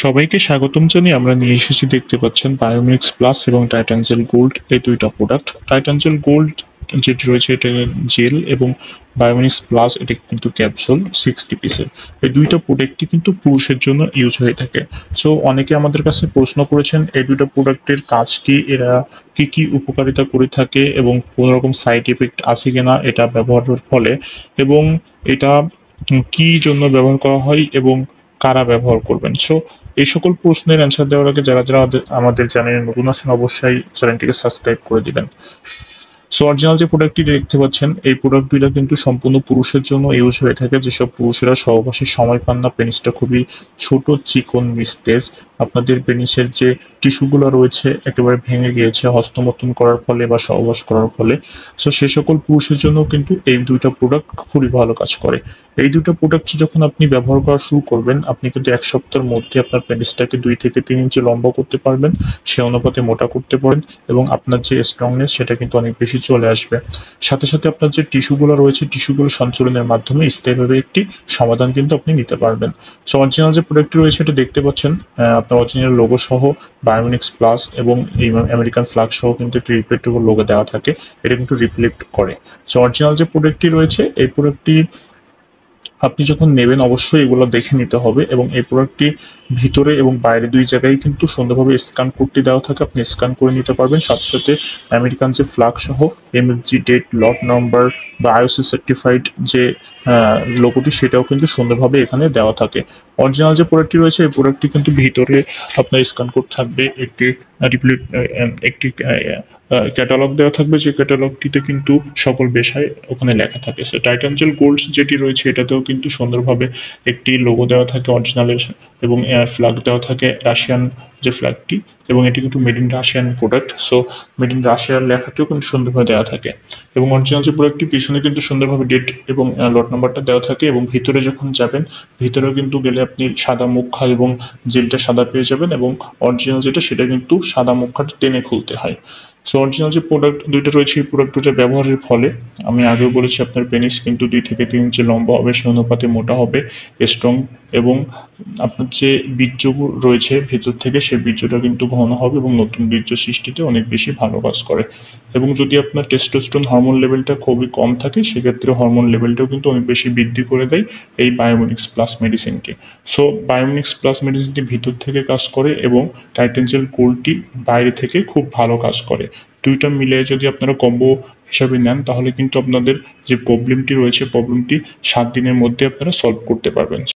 সবাইকে স্বাগতম জানিয়ে আমরা নিয়ে এসেছি, দেখতে পাচ্ছেন, বায়োমিক্স প্লাস এবং টাইটানজেল গোল্ড এই দুইটা প্রোডাক্ট। টাইটানজেল গোল্ড যেটি রয়েছে এটা জেল এবং বায়োমিক্স প্লাস এটা কিন্তু ক্যাপসুল 60 পিসের। এই দুইটা প্রোডাক্টই কিন্তু পুরুষের জন্য ইউজ হয়ে থাকে। সো অনেকে আমাদের কাছে প্রশ্ন করেছেন এই দুইটা প্রোডাক্টের কাজ কি, এরা কি কি উপকারিতা করে থাকে এবং কোনো রকম সাইড এফেক্ট আছে কিনা এটা ব্যবহারের ফলে, এবং এটা কি জন্য ব্যবহার করা হয় এবং কারা ব্যবহার করবেন। সো এই সকল প্রশ্নের অ্যান্সার দেওয়ার আগে যারা যারা আমাদের চ্যানেলে নতুন আছেন অবশ্যই চ্যানেলটিকে সাবস্ক্রাইব করে দিবেন। সো অরিজিনাল যে প্রোডাক্টটি দেখতে পাচ্ছেন এই প্রোডাক্ট দুইটা কিন্তু সম্পূর্ণ পুরুষের জন্য ইউজ হয়ে থাকে। যেসব পুরুষেরা সহবাসের সময় পান না, পেনিসটা খুবই ছোট, চিকন, নিস্তেজ, আপনাদের পেনিসের যে টিস্যুগুলো রয়েছে একেবারে ভেঙে গিয়েছে হস্তমৈথুন করার ফলে বা সহবাস করার ফলে। সো সে সকল পুরুষের জন্য কিন্তু এই দুইটা প্রোডাক্ট খুবই ভালো কাজ করে। এই দুটো প্রোডাক্ট যখন আপনি ব্যবহার করা শুরু করবেন, আপনি কিন্তু ১ সপ্তাহের মধ্যে আপনার পেনিসটাকে ২ থেকে ৩ ইঞ্চি লম্বা করতে পারবেন, সে অনুপাতে মোটা করতে পারেন, এবং আপনার যে স্ট্রংনেস সেটা কিন্তু অনেক বেশি চলে আসবে। সাথে সাথে আপনার যে টিস্যুগুলো রয়েছে টিস্যুগুলো সঞ্চালনের মাধ্যমে স্থায়ীভাবে একটি সমাধান কিন্তু আপনি নিতে পারবেন। সো অরিজিনাল যে প্রোডাক্টটি রয়েছে এটা দেখতে পাচ্ছেন, আপনার অরিজিনাল লোগো সহ বায়োনিক্স প্লাস এবং এই আমেরিকান ফ্ল্যাগ সহ কিন্তু একটি রিফ্লেক্টেবল লোগো দেওয়া থাকে। এটা কিন্তু রিফ্লেক্ট করে। সো অরিজিনাল যে প্রোডাক্টটি রয়েছে এই প্রোডাক্টটি আপনি যখন নেবেন অবশ্যই এগুলো দেখে নিতে হবে, এবং এই প্রোডাক্টটি ভিতরে এবং বাইরে ২ জায়গায় কিন্তু সুন্দরভাবে স্ক্যান কোডটি দেওয়া থাকে, আপনি স্ক্যান করে নিতে পারবেন। সাথে সাথে আমেরিকান যে ফ্ল্যাগ সহ এমএফজি ডেট, লট নাম্বার বা আইওসি সার্টিফাইড যে লোগোটি সেটাও কিন্তু সুন্দরভাবে এখানে দেওয়া থাকে। অরিজিনাল যে প্রোডাক্টটি রয়েছে এই প্রোডাক্টটি কিন্তু ভিতরে আপনার স্ক্যান কোড থাকবে, একটি একটি ক্যাটালগ দেওয়া থাকবে, যে ক্যাটালগটিতে কিন্তু সকল বিষয় ওখানে লেখা থাকে। সো টাইটানজেল গোল্ড যেটি রয়েছে এটাতেও কিন্তু সুন্দরভাবে একটি লোগো দেওয়া থাকে অরিজিনালের, এবং ফ্ল্যাগ দেওয়া থাকে রাশিয়ান যে ফ্ল্যাগটি, এবং এটি কিন্তু made in Russian product. So made in রাশিয়ার লেখাটিও কিন্তু সুন্দরভাবে দেওয়া থাকে, এবং অরিজিনাল যে প্রোডাক্টটি পিছনে কিন্তু সুন্দরভাবে ডেট এবং লট নাম্বারটা দেওয়া থাকে, এবং ভিতরে যখন যাবেন ভিতরেও কিন্তু গেলে আপনি সাদা মুখা এবং জেলটা সাদা পেয়ে যাবেন, এবং অরিজিনাল যেটা সেটা কিন্তু সাদা মুখাটা টেনে খুলতে হয়। সো অরিজিনাল যে প্রোডাক্ট দুইটা রয়েছে এই প্রোডাক্ট দুইটা ব্যবহারের ফলে আমি আগেও বলেছি আপনার পেনিস কিন্তু ২ থেকে ৩ ইঞ্চি লম্বা হবে, সে অনুপাতে মোটা হবে, স্ট্রং, এবং আপনার যে বীর্য রয়েছে ভেতর থেকে সেই বীর্যটা কিন্তু ঘন হবে এবং নতুন বীর্য সৃষ্টিতে অনেক বেশি ভালো কাজ করে। এবং যদি আপনার টেস্টোস্টেরন হরমোন লেভেলটা খুবই কম থাকে সেক্ষেত্রে হরমোন লেভেলটাও কিন্তু অনেক বেশি বৃদ্ধি করে দেয় এই বায়োমিক্স প্লাস মেডিসিনটি। সো বায়োমিক্স প্লাস মেডিসিনটি ভিতর থেকে কাজ করে এবং টাইটানজেল গোল্ডটি বাইরে থেকে খুব ভালো কাজ করে। দুইটা মিলে যদি আপনারা কম্বো হিসাবে নেন তাহলে কিন্তু আপনাদের যে প্রবলেমটি রয়েছে প্রবলেমটি ৭ দিনের মধ্যে আপনারা সলভ করতে পারবেন।